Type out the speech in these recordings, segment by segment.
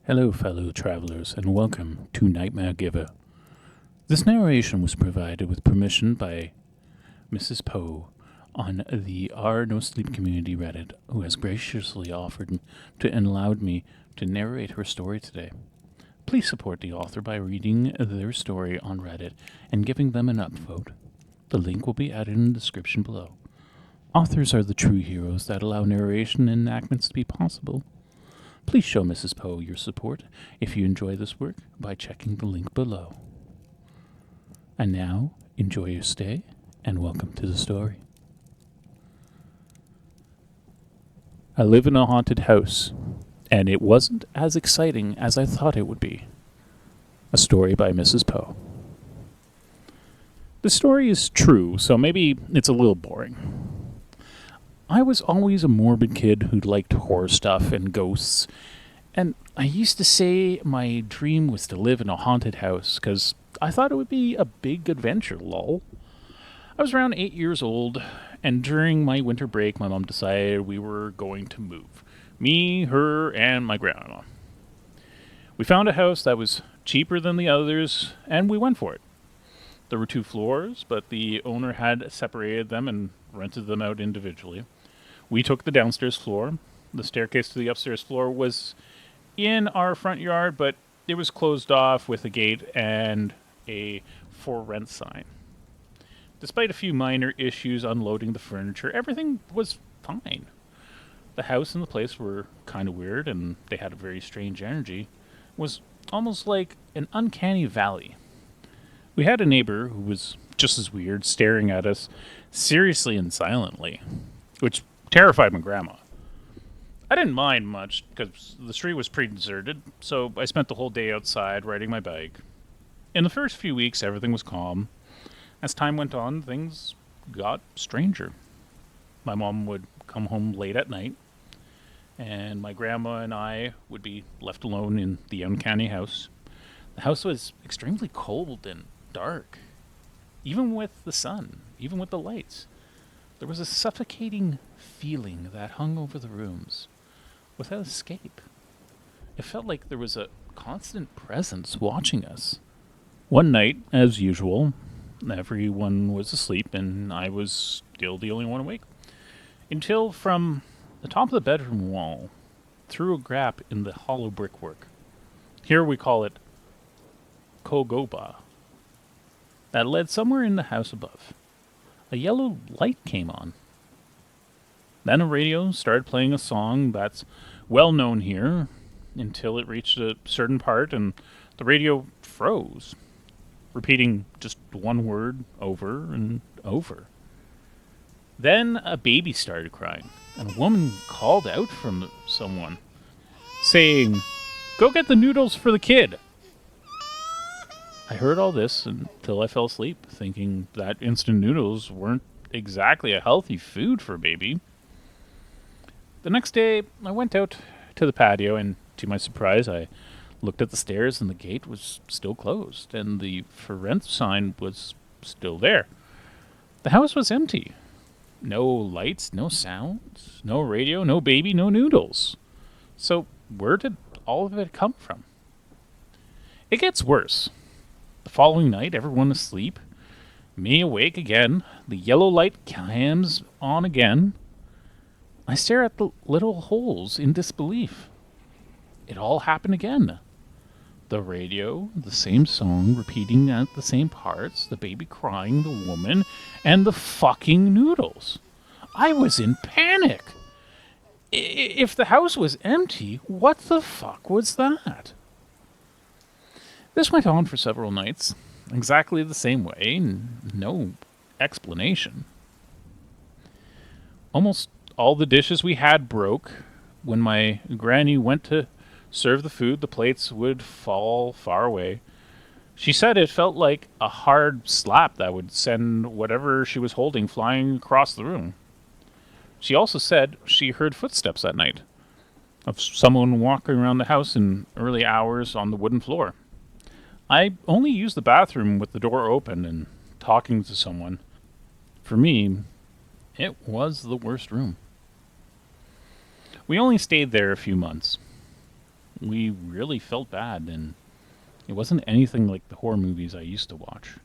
Hello, fellow travelers, and welcome to KnightMareGiver. This narration was provided with permission by Mrs-Poe on the NoSleep community Reddit, who has graciously offered to and allowed me to narrate her story today. Please support the author by reading their story on Reddit and giving them an upvote. The link will be added in the description below. Authors are the true heroes that allow narration and enactments to be possible. Please show Mrs. Poe your support if you enjoy this work by checking the link below. And now, enjoy your stay, and welcome to the story. I live in a haunted house, and it wasn't as exciting as I thought it would be. A story by Mrs. Poe. The story is true, so maybe it's a little boring. I was always a morbid kid who liked horror stuff and ghosts, and I used to say my dream was to live in a haunted house because I thought it would be a big adventure, lol. I was around 8 years old, and during my winter break, my mom decided we were going to move. Me, her, and my grandma. We found a house that was cheaper than the others, and we went for it. There were 2 floors, but the owner had separated them and rented them out individually. We took the downstairs floor. The staircase to the upstairs floor was in our front yard, but it was closed off with a gate and a for rent sign. Despite a few minor issues unloading the furniture, everything was fine. The house and the place were kind of weird, and they had a very strange energy. It was almost like an uncanny valley. We had a neighbor who was just as weird, staring at us seriously and silently, which terrified my grandma. I didn't mind much because the street was pretty deserted, so I spent the whole day outside riding my bike. In the first few weeks, everything was calm. As time went on, things got stranger. My mom would come home late at night, and my grandma and I would be left alone in the uncanny house. The house was extremely cold and dark, even with the sun, even with the lights. There was a suffocating feeling that hung over the rooms, without escape. It felt like there was a constant presence watching us. One night, as usual, everyone was asleep and I was still the only one awake, until from the top of the bedroom wall, through a gap in the hollow brickwork, here we call it Kogoba, that led somewhere in the house above, a yellow light came on. Then a radio started playing a song that's well known here, until it reached a certain part and the radio froze, repeating just one word over and over. Then a baby started crying, and a woman called out from someone, saying, "Go get the noodles for the kid." I heard all this until I fell asleep, thinking that instant noodles weren't exactly a healthy food for a baby. The next day, I went out to the patio, and to my surprise, I looked at the stairs, and the gate was still closed, and the for rent sign was still there. The house was empty. No lights, no sounds, no radio, no baby, no noodles. So where did all of it come from? It gets worse. The following night, everyone asleep, me awake again, the yellow light comes on again. I stare at the little holes in disbelief. It all happened again. The radio, the same song, repeating at the same parts, the baby crying, the woman, and the fucking noodles. I was in panic. If the house was empty, what the fuck was that? This went on for several nights, exactly the same way, no explanation. Almost all the dishes we had broke. When my granny went to serve the food, the plates would fall far away. She said it felt like a hard slap that would send whatever she was holding flying across the room. She also said she heard footsteps at night, of someone walking around the house in early hours on the wooden floor. I only used the bathroom with the door open and talking to someone. For me, it was the worst room. We only stayed there a few months. We really felt bad, and it wasn't anything like the horror movies I used to watch.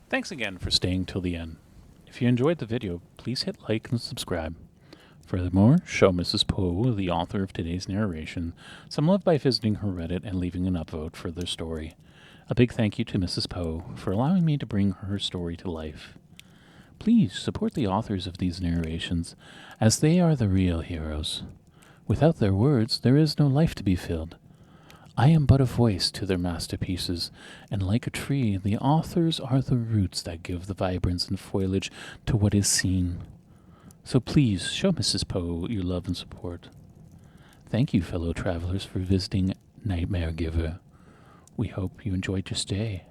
Thanks again for staying till the end. If you enjoyed the video, please hit like and subscribe. Furthermore, show Mrs-Poe, the author of today's narration, some love by visiting her Reddit and leaving an upvote for their story. A big thank you to Mrs-Poe for allowing me to bring her story to life. Please support the authors of these narrations, as they are the real heroes. Without their words, there is no life to be filled. I am but a voice to their masterpieces, and like a tree, the authors are the roots that give the vibrance and foliage to what is seen. So please show Mrs-Poe your love and support. Thank you, fellow travelers, for visiting KnightMareGiver. We hope you enjoyed your stay,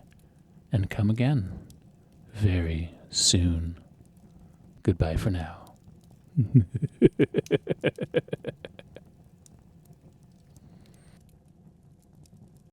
and come again very soon. Goodbye for now.